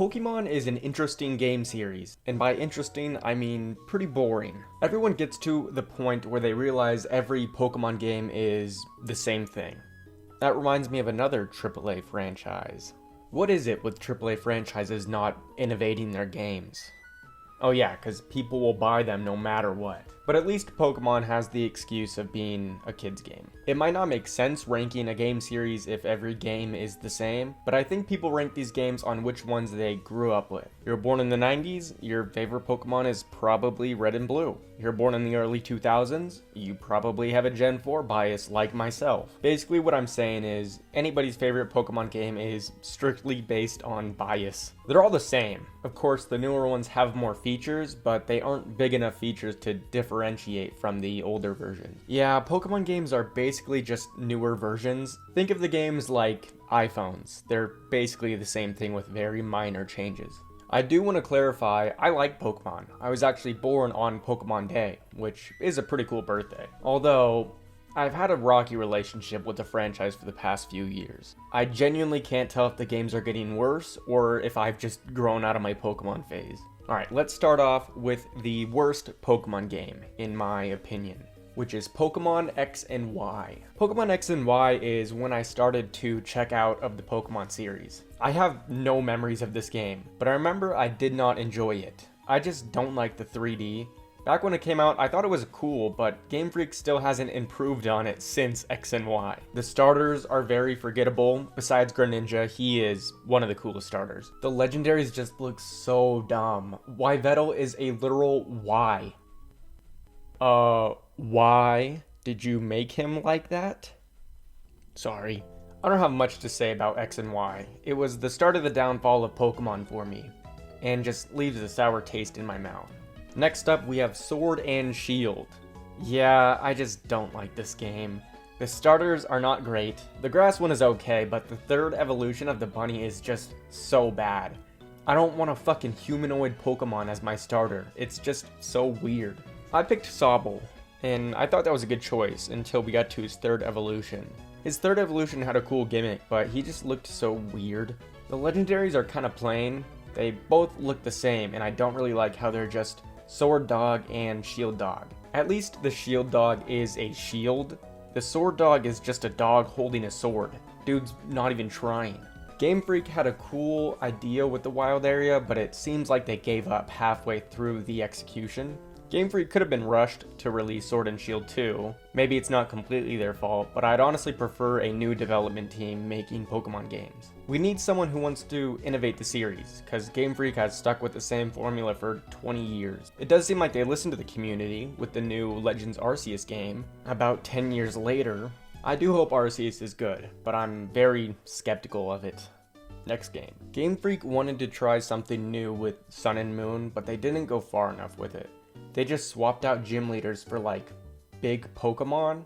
Pokemon is an interesting game series, and by interesting, I mean pretty boring. Everyone gets to the point where they realize every Pokemon game is the same thing. That reminds me of another AAA franchise. What is it with AAA franchises not innovating their games? Oh yeah, because people will buy them no matter what. But at least Pokemon has the excuse of being a kid's game. It might not make sense ranking a game series if every game is the same, but I think people rank these games on which ones they grew up with. You're born in the 90s, your favorite Pokemon is probably Red and Blue. You're born in the early 2000s, you probably have a Gen 4 bias like myself. Basically what I'm saying is, anybody's favorite Pokemon game is strictly based on bias. They're all the same. Of course, the newer ones have more features, but they aren't big enough features to differentiate from the older version. Yeah, Pokemon games are basically just newer versions. Think of the games like iPhones. They're basically the same thing with very minor changes. I do want to clarify, I like Pokemon. I was actually born on Pokemon Day, which is a pretty cool birthday. Although, I've had a rocky relationship with the franchise for the past few years. I genuinely can't tell if the games are getting worse or if I've just grown out of my Pokemon phase. Alright, let's start off with the worst Pokemon game, in my opinion, which is Pokemon X and Y. Pokemon X and Y is when I started to check out of the Pokemon series. I have no memories of this game, but I remember I did not enjoy it. I just don't like the 3D. Back when it came out, I thought it was cool, but Game Freak still hasn't improved on it since X and Y. The starters are very forgettable. Besides Greninja, he is one of the coolest starters. The legendaries just look so dumb. Yveltal is a literal Y. Why did you make him like that? Sorry. I don't have much to say about X and Y. It was the start of the downfall of Pokemon for me, and just leaves a sour taste in my mouth. Next up, we have Sword and Shield. Yeah, I just don't like this game. The starters are not great. The grass one is okay, but the third evolution of the bunny is just so bad. I don't want a fucking humanoid Pokemon as my starter. It's just so weird. I picked Sobble, and I thought that was a good choice until we got to his third evolution. His third evolution had a cool gimmick, but he just looked so weird. The legendaries are kind of plain. They both look the same, and I don't really like how they're just Sword Dog and Shield Dog. At least the Shield Dog is a shield. The Sword Dog is just a dog holding a sword. Dude's not even trying. Game Freak had a cool idea with the wild area, but it seems like they gave up halfway through the execution. Game Freak could have been rushed to release Sword and Shield 2. Maybe it's not completely their fault, but I'd honestly prefer a new development team making Pokemon games. We need someone who wants to innovate the series, because Game Freak has stuck with the same formula for 20 years. It does seem like they listened to the community with the new Legends Arceus game. About 10 years later, I do hope Arceus is good, but I'm very skeptical of it. Next game. Game Freak wanted to try something new with Sun and Moon, but they didn't go far enough with it. They just swapped out gym leaders for like Big Pokemon?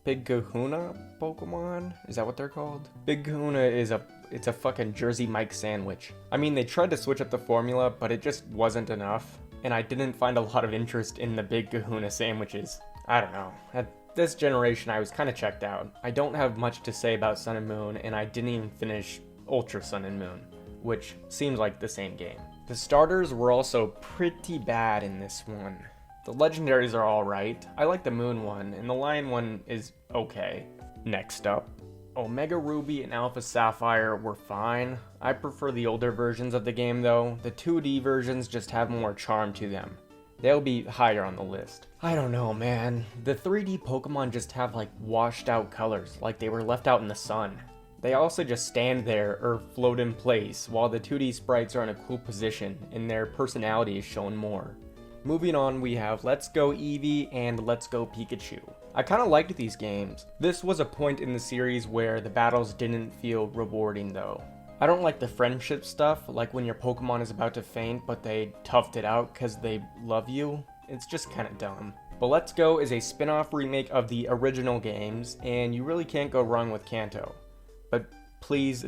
Big Kahuna Pokemon? Is that what they're called? Big Kahuna is it's a fucking Jersey Mike sandwich. I mean, they tried to switch up the formula, but it just wasn't enough. And I didn't find a lot of interest in the Big Kahuna sandwiches. I don't know. At this generation, I was kind of checked out. I don't have much to say about Sun and Moon, and I didn't even finish Ultra Sun and Moon, which seems like the same game. The starters were also pretty bad in this one. The legendaries are alright. I like the Moon one, and the Lion one is okay. Next up, Omega Ruby and Alpha Sapphire were fine. I prefer the older versions of the game though. The 2D versions just have more charm to them. They'll be higher on the list. I don't know, man. The 3D Pokemon just have like washed out colors, like they were left out in the sun. They also just stand there or float in place, while the 2D sprites are in a cool position and their personality is shown more. Moving on, we have Let's Go Eevee and Let's Go Pikachu. I kind of liked these games. This was a point in the series where the battles didn't feel rewarding though. I don't like the friendship stuff, like when your Pokemon is about to faint but they toughed it out because they love you. It's just kind of dumb. But Let's Go is a spin-off remake of the original games, and you really can't go wrong with Kanto. But please,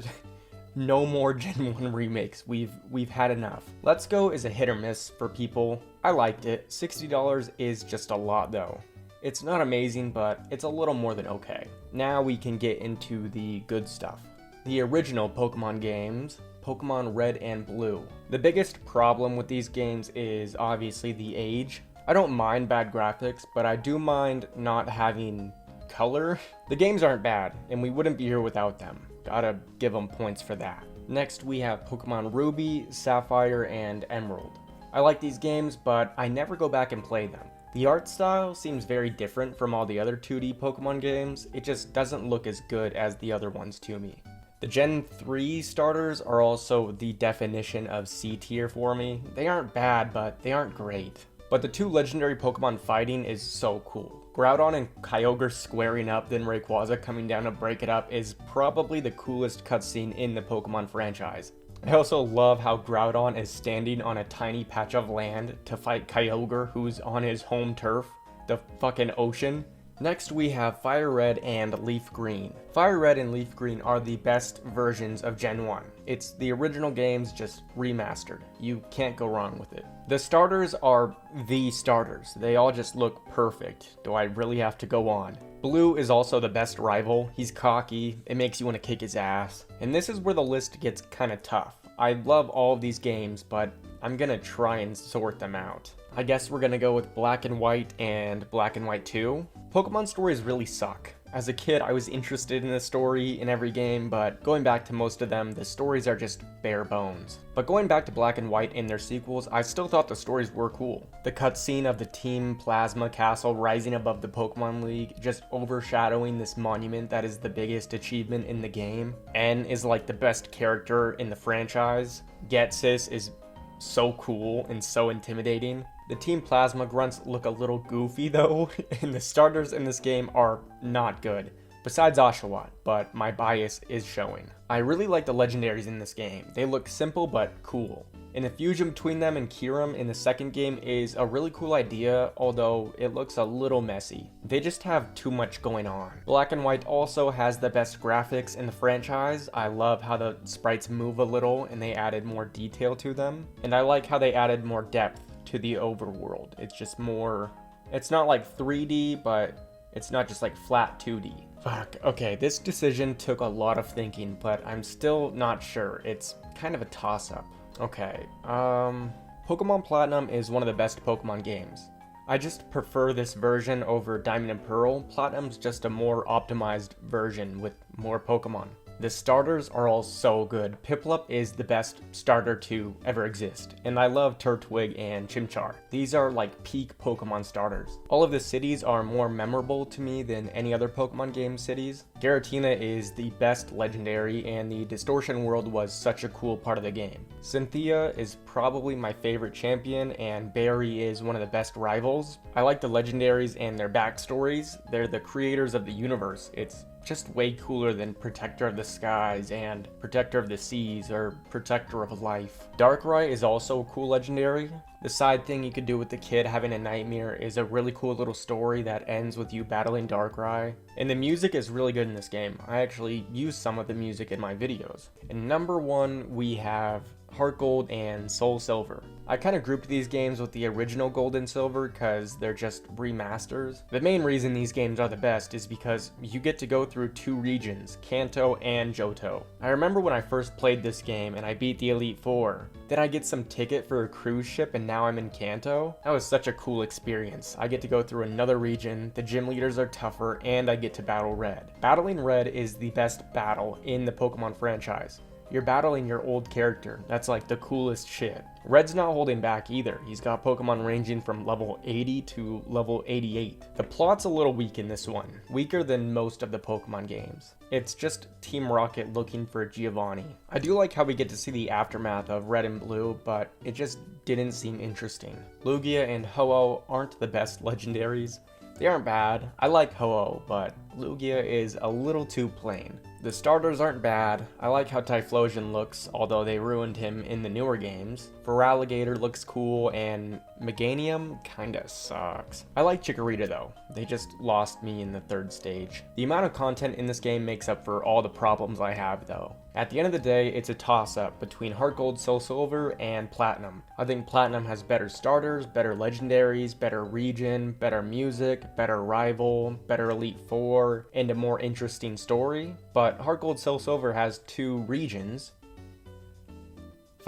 no more Gen 1 remakes. We've had enough. Let's Go is a hit or miss for people. I liked it. $60 is just a lot though. It's not amazing, but it's a little more than okay. Now we can get into the good stuff. The original Pokemon games, Pokemon Red and Blue. The biggest problem with these games is obviously the age. I don't mind bad graphics, but I do mind not having color. The games aren't bad, and we wouldn't be here without them. Gotta give them points for that. Next, we have Pokemon Ruby, Sapphire, and Emerald. I like these games, but I never go back and play them. The art style seems very different from all the other 2D Pokemon games. It just doesn't look as good as the other ones to me. The Gen 3 starters are also the definition of C tier for me. They aren't bad, but they aren't great. But the two legendary Pokemon fighting is so cool. Groudon and Kyogre squaring up, then Rayquaza coming down to break it up is probably the coolest cutscene in the Pokemon franchise. I also love how Groudon is standing on a tiny patch of land to fight Kyogre, who's on his home turf, the fucking ocean. Next we have Fire Red and Leaf Green. Fire Red and Leaf Green are the best versions of Gen 1. It's the original games just remastered. You can't go wrong with it. The starters are the starters. They all just look perfect. Do I really have to go on? Blue is also the best rival. He's cocky. It makes you want to kick his ass. And this is where the list gets kind of tough. I love all of these games, but I'm gonna try and sort them out. I guess we're gonna go with Black and White and Black and White 2. Pokemon stories really suck. As a kid, I was interested in the story in every game, but going back to most of them, the stories are just bare bones. But going back to Black and White in their sequels, I still thought the stories were cool. The cutscene of the Team Plasma Castle rising above the Pokemon League, just overshadowing this monument that is the biggest achievement in the game. N is like the best character in the franchise. Getsis is so cool and so intimidating. The Team Plasma grunts look a little goofy though, and the starters in this game are not good, besides Oshawott, but my bias is showing. I really like the legendaries in this game. They look simple but cool. And the fusion between them and Kyurem in the second game is a really cool idea, although it looks a little messy. They just have too much going on. Black and White also has the best graphics in the franchise. I love how the sprites move a little and they added more detail to them. And I like how they added more depth to the overworld. It's just more, it's not like 3D, but it's not just like flat 2D. Fuck, okay, this decision took a lot of thinking, but I'm still not sure. It's kind of a toss-up. Okay, Pokemon Platinum is one of the best Pokemon games. I just prefer this version over Diamond and Pearl. Platinum's just a more optimized version with more Pokemon. The starters are all so good. Piplup is the best starter to ever exist, and I love Turtwig and Chimchar. These are like peak Pokemon starters. All of the cities are more memorable to me than any other Pokemon game cities. Giratina is the best legendary, and the Distortion World was such a cool part of the game. Cynthia is probably my favorite champion, and Barry is one of the best rivals. I like the legendaries and their backstories. They're the creators of the universe. It's just way cooler than Protector of the Skies and Protector of the Seas or Protector of Life. Darkrai is also a cool legendary. The side thing you could do with the kid having a nightmare is a really cool little story that ends with you battling Darkrai. And the music is really good in this game. I actually use some of the music in my videos. And number one, we have Heart Gold and Soul Silver. I kind of grouped these games with the original Gold and Silver because they're just remasters. The main reason these games are the best is because you get to go through two regions, Kanto and Johto. I remember when I first played this game and I beat the Elite Four. Then I get some ticket for a cruise ship and now I'm in Kanto. That was such a cool experience. I get to go through another region, the gym leaders are tougher, and I get to battle Red. Battling Red is the best battle in the Pokemon franchise. You're battling your old character. That's like the coolest shit. Red's not holding back either. He's got Pokemon ranging from level 80 to level 88. The plot's a little weak in this one. Weaker than most of the Pokemon games. It's just Team Rocket looking for Giovanni. I do like how we get to see the aftermath of Red and Blue, but it just didn't seem interesting. Lugia and Ho-Oh aren't the best legendaries. They aren't bad. I like Ho-Oh, but Lugia is a little too plain. The starters aren't bad. I like how Typhlosion looks, although they ruined him in the newer games. Feraligatr looks cool, and Meganium kinda sucks. I like Chikorita though. They just lost me in the third stage. The amount of content in this game makes up for all the problems I have though. At the end of the day, it's a toss-up between Heart Gold, Soul Silver, and Platinum. I think Platinum has better starters, better legendaries, better region, better music, better rival, better Elite Four, and a more interesting story. But Heart Gold, Soul Silver has two regions,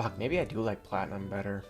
Fuck, maybe I do like Platinum better.